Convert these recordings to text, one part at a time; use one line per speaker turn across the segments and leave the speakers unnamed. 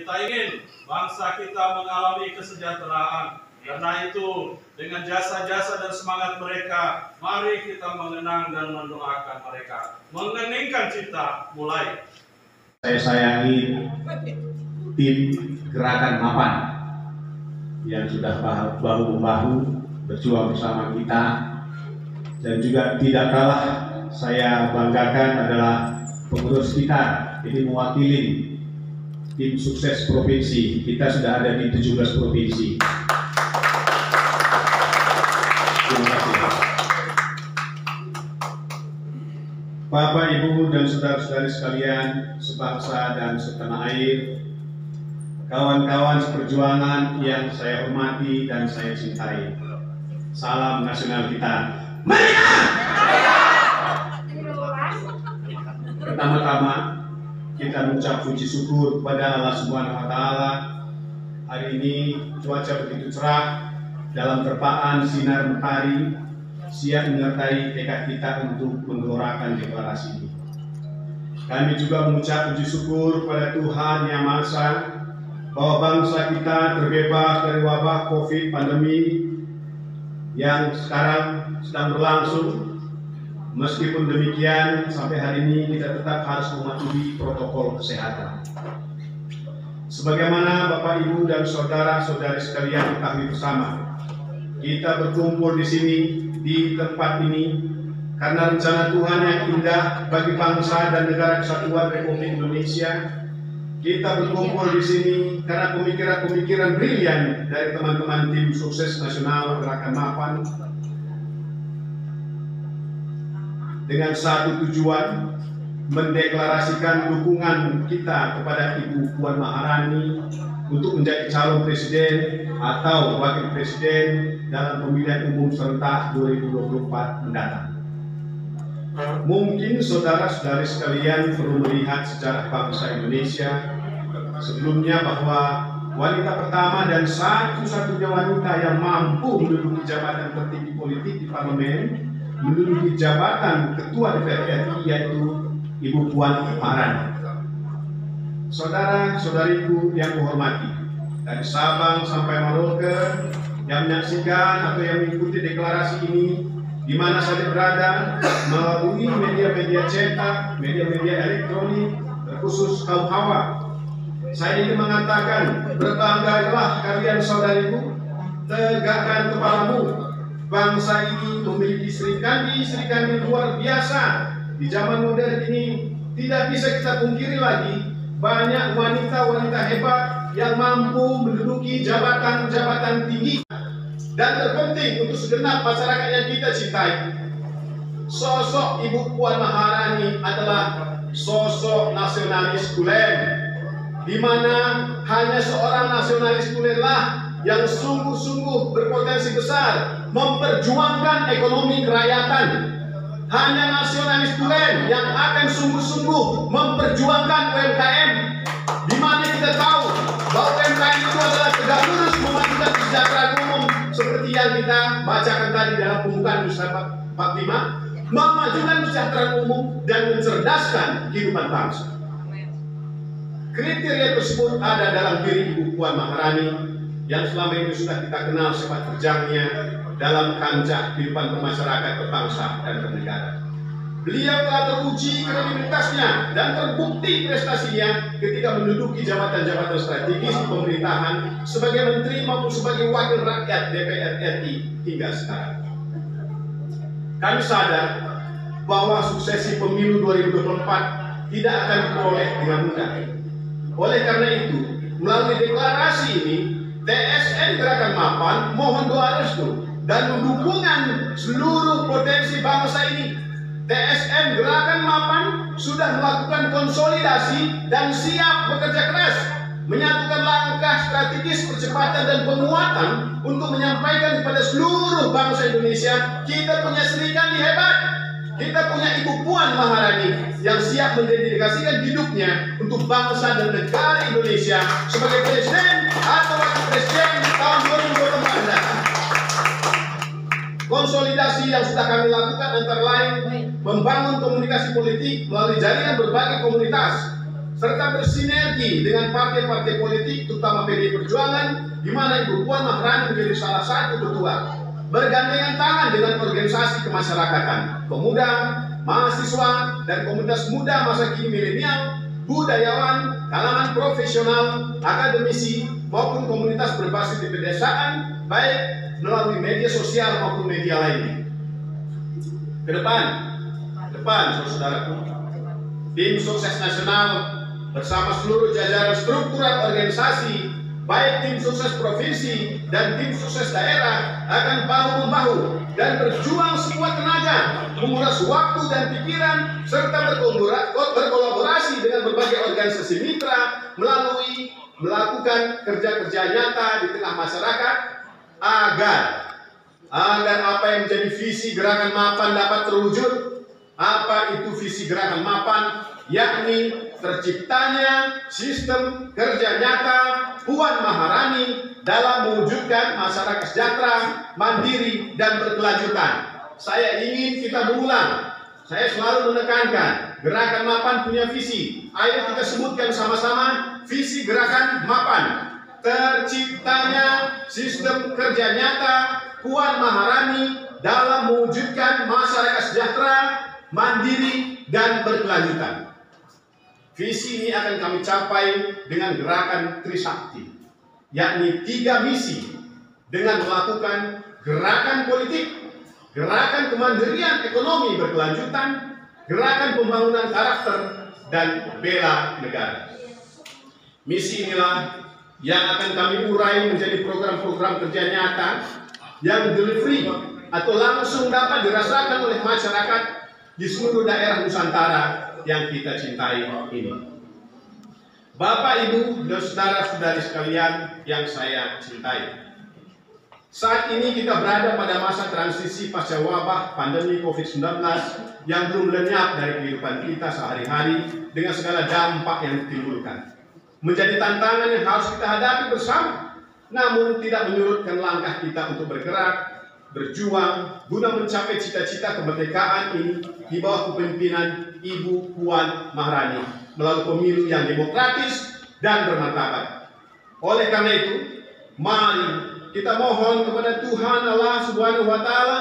Kita ingin bangsa kita mengalami kesejahteraan. Karena itu, dengan jasa-jasa dan semangat mereka, mari kita mengenang dan mendoakan mereka. Mengeningkan cipta, mulai.
Saya sayangi tim Gerakan Mapan yang sudah bahu-membahu berjuang bersama kita, dan juga tidak kalah saya banggakan adalah pengurus kita. Ini mewakili tim sukses provinsi. Kita sudah ada di 17 provinsi. Terima kasih. Bapak, Ibu, dan saudara-saudari sekalian sebangsa dan setanah air, kawan-kawan seperjuangan yang saya hormati dan saya cintai, salam nasional kita. Merdeka! Pertama-tama kita mengucap puji syukur kepada Allah Subhanahu wa Ta'ala. Hari ini cuaca begitu cerah, dalam terpaan sinar matahari siap menyertai tekad kita untuk menggelorakan deklarasi ini. Kami juga mengucap puji syukur kepada Tuhan Yang Maha Esa bahwa bangsa kita terbebas dari wabah COVID pandemi yang sekarang sedang berlangsung. Meskipun demikian, sampai hari ini kita tetap harus mematuhi protokol kesehatan. Sebagaimana Bapak, Ibu, dan saudara-saudari sekalian ketahui bersama, kita berkumpul di sini, di tempat ini, karena rencana Tuhan yang indah bagi bangsa dan negara kesatuan Republik Indonesia. Kita berkumpul di sini karena pemikiran-pemikiran brilian dari teman-teman tim sukses nasional Gerakan Mapan, dengan satu tujuan, mendeklarasikan dukungan kita kepada Ibu Puan Maharani untuk menjadi calon presiden atau wakil presiden dalam pemilihan umum serentak 2024 mendatang. Mungkin saudara-saudari sekalian perlu melihat sejarah bangsa Indonesia sebelumnya bahwa wanita pertama dan satu-satunya wanita yang mampu menduduki jabatan tertinggi politik di parlemen, menduduki jabatan Ketua DPR RI, yaitu Ibu Puan Maharani. Saudara-saudariku yang kuhormati, dari Sabang sampai Merauke yang menyaksikan atau yang mengikuti deklarasi ini di mana saja berada, melalui media-media cetak, media-media elektronik, terkhusus kaum hawa, saya ingin mengatakan, berbanggalah kalian saudariku, tegakkan kepalamu. Bangsa ini memiliki serikandi luar biasa. Di zaman modern ini tidak bisa kita pungkiri lagi, banyak wanita-wanita hebat yang mampu menduduki jabatan-jabatan tinggi. Dan terpenting untuk segenap masyarakat yang kita cintai, sosok Ibu Puan Maharani adalah sosok nasionalis tulen, di mana hanya seorang nasionalis tulenlah yang sungguh-sungguh berpotensi besar memperjuangkan ekonomi kerakyatan. Hanya nasionalis tulen yang akan sungguh-sungguh memperjuangkan UMKM, di mana kita tahu bahwa UMKM itu adalah tegak lurus memajukan kesejahteraan umum, seperti yang kita bacakan tadi dalam pembukaan Nusa 45, memajukan kesejahteraan umum dan mencerdaskan kehidupan bangsa. Kriteria tersebut ada dalam diri Ibu Puan Maharani yang selama ini sudah kita kenal sepak terjangnya dalam kancah kehidupan bermasyarakat, berbangsa, dan bernegara. Beliau telah teruji kredibilitasnya dan terbukti prestasinya ketika menduduki jabatan-jabatan strategis di pemerintahan sebagai menteri maupun sebagai wakil rakyat DPR RI hingga sekarang. Kami sadar bahwa suksesi pemilu 2024 tidak akan diperoleh dengan mudah. Oleh karena itu, melalui deklarasi ini, TSN Gerakan Mapan mohon doa restu dan dukungan seluruh potensi bangsa ini. TSN Gerakan Mapan sudah melakukan konsolidasi dan siap bekerja keras, menyatukan langkah strategis percepatan dan penguatan untuk menyampaikan kepada seluruh bangsa Indonesia, kita punya serikandi hebat. Kita punya Ibu Puan Maharani yang siap mendedikasikan hidupnya untuk bangsa dan negara Indonesia sebagai presiden atau wakil presiden tahun 2024 mendatang. Konsolidasi yang sudah kami lakukan antara lain membangun komunikasi politik melalui jaringan berbagai komunitas serta bersinergi dengan partai-partai politik, terutama PDI Perjuangan, di mana Ibu Puan Maharani menjadi salah satu ketua, bergandengan tangan dengan organisasi kemasyarakatan, pemuda, mahasiswa, dan komunitas muda masa kini milenial, budayawan, kalangan profesional, akademisi, maupun komunitas berbasis di pedesaan, baik melalui media sosial maupun media lainnya. Ke depan, saudaraku, tim sukses nasional bersama seluruh jajaran struktural organisasi, baik tim sukses provinsi dan tim sukses daerah, akan bahu-membahu dan berjuang sekuat tenaga, menguras waktu dan pikiran, serta berkolaborasi dengan berbagai organisasi mitra melalui melakukan kerja-kerja nyata di tengah masyarakat agar apa yang menjadi visi Gerakan Mapan dapat terwujud. Apa itu visi Gerakan Mapan? Yakni terciptanya sistem kerja nyata Puan Maharani dalam mewujudkan masyarakat sejahtera, mandiri, dan berkelanjutan. Saya ingin kita berulang. Saya selalu menekankan, Gerakan Mapan punya visi. Ayo kita sebutkan sama-sama visi Gerakan Mapan. Terciptanya sistem kerja nyata Puan Maharani dalam mewujudkan masyarakat sejahtera, mandiri, dan berkelanjutan. Visi ini akan kami capai dengan gerakan Trisakti, yakni 3 misi dengan melakukan gerakan politik, gerakan kemandirian ekonomi berkelanjutan, gerakan pembangunan karakter, dan bela negara. Misi inilah yang akan kami urai menjadi program-program kerja nyata yang delivery atau langsung dapat dirasakan oleh masyarakat di seluruh daerah Nusantara yang kita cintai ini. Bapak, Ibu, dan saudara-saudari sekalian yang saya cintai, saat ini kita berada pada masa transisi pasca wabah pandemi COVID-19 yang belum lenyap dari kehidupan kita sehari-hari dengan segala dampak yang ditimbulkan. Menjadi tantangan yang harus kita hadapi bersama, namun tidak menyurutkan langkah kita untuk bergerak, berjuang guna mencapai cita-cita kemerdekaan ini di bawah kepemimpinan Ibu Puan Maharani melalui pemilu yang demokratis dan bermartabat. Oleh karena itu, mari kita mohon kepada Tuhan Allah Subhanahu wa Ta'ala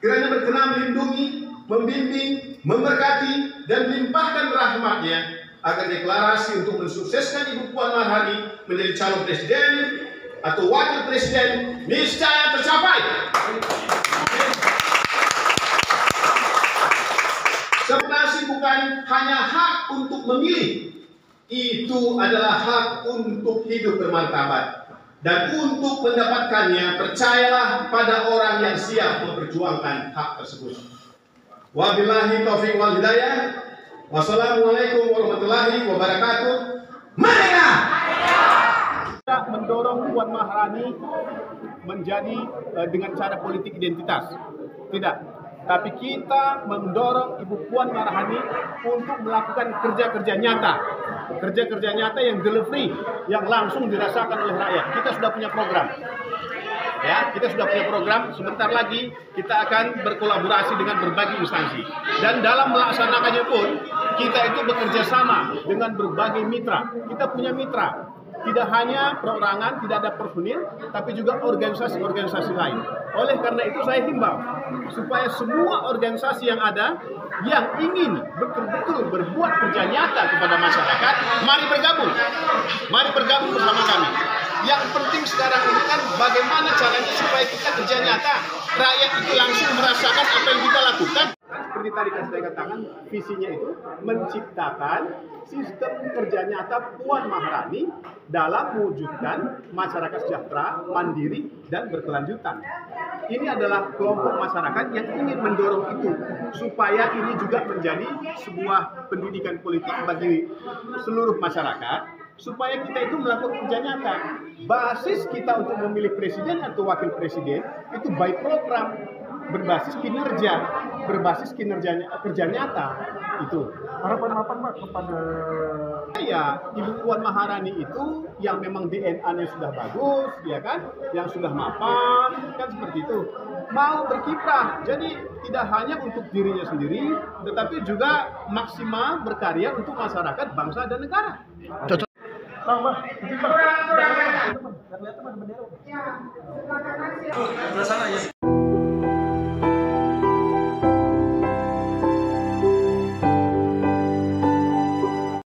kiranya berkenan melindungi, membimbing, memberkati, dan melimpahkan rahmat-Nya agar deklarasi untuk mensukseskan Ibu Puan Maharani menjadi calon presiden atau wakil presiden niscaya tercapai. Demokrasi bukan hanya hak untuk memilih, itu adalah hak untuk hidup bermartabat. Dan untuk mendapatkannya, percayalah pada orang yang siap memperjuangkan hak tersebut. Wabillahi taufiq wal hidayah. Wassalamualaikum warahmatullahi wabarakatuh. Merdeka!
Kita mendorong Puan Maharani menjadi dengan cara politik identitas. Tidak. Tapi kita mendorong Ibu Puan Maharani untuk melakukan kerja-kerja nyata. Kerja-kerja nyata yang delivery, yang langsung dirasakan oleh rakyat. Kita sudah punya program. Ya, kita sudah punya program. Sebentar lagi kita akan berkolaborasi dengan berbagai instansi. Dan dalam melaksanakannya pun, kita itu bekerja sama dengan berbagai mitra. Kita punya mitra. Tidak hanya perorangan, tidak ada personil, tapi juga organisasi-organisasi lain. Oleh karena itu saya himbau supaya semua organisasi yang ada yang ingin betul-betul berbuat kerja nyata kepada masyarakat, mari bergabung bersama kami. Yang penting sekarang ini kan bagaimana caranya supaya kita kerja nyata, rakyat itu langsung merasakan apa yang kita lakukan. Seperti tadi saya katakan, visinya itu menciptakan sistem kerja nyata Puan Maharani dalam mewujudkan masyarakat sejahtera, mandiri, dan berkelanjutan. Ini adalah kelompok masyarakat yang ingin mendorong itu supaya ini juga menjadi sebuah pendidikan politik bagi seluruh masyarakat, supaya kita itu melakukan kerja nyata. Basis kita untuk memilih presiden atau wakil presiden itu by program, berbasis kinerja, kerja nyata. Itu
harapan apa Pak kepada
Ibu Puan Maharani itu yang memang DNA-nya sudah bagus, ya kan, yang sudah mapan, kan seperti itu. mau berkiprah. Jadi tidak hanya untuk dirinya sendiri, tetapi juga maksimal berkarya untuk masyarakat, bangsa dan negara.
Sana ya.